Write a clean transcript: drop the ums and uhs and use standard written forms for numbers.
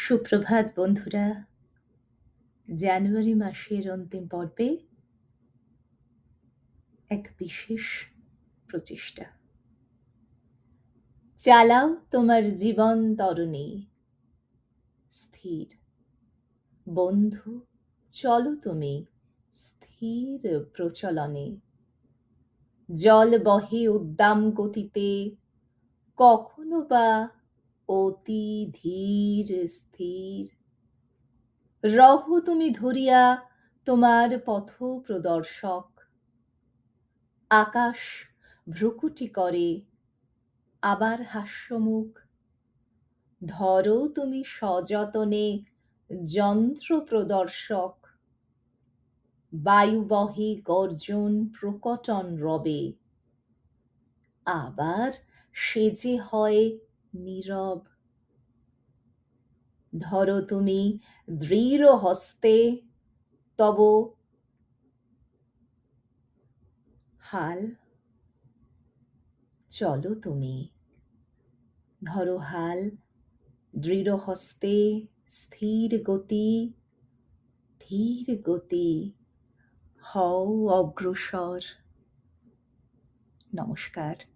সুপ্রভাত বন্ধুরা। জানুয়ারি মাসের অন্তিম পর্বে এক বিশেষ প্রচেষ্টা। চালাও তোমার জীবন তরণী স্থির। বন্ধু, চলো তুমি স্থির প্রচলনে। জল বহে উদ্দাম গতিতে, কখনো বা অতি ধীর স্থির। রহ তুমি ধরিয়া তোমার পথ প্রদর্শক। আকাশ ভ্রুকুটি করে, আবার হাস্যমুখ। ধরো তুমি সযতনে যন্ত্র প্রদর্শক। বায়ু বহে গর্জন প্রকটন রবে, আবার সে যে হয় নীরব। ধরো তুমি দৃঢ় হস্তে তব হাল। চলো তুমি, ধরো হাল, দৃঢ় হস্তে স্থির গতি, ধীর গতি, হও অগ্রসর। নমস্কার।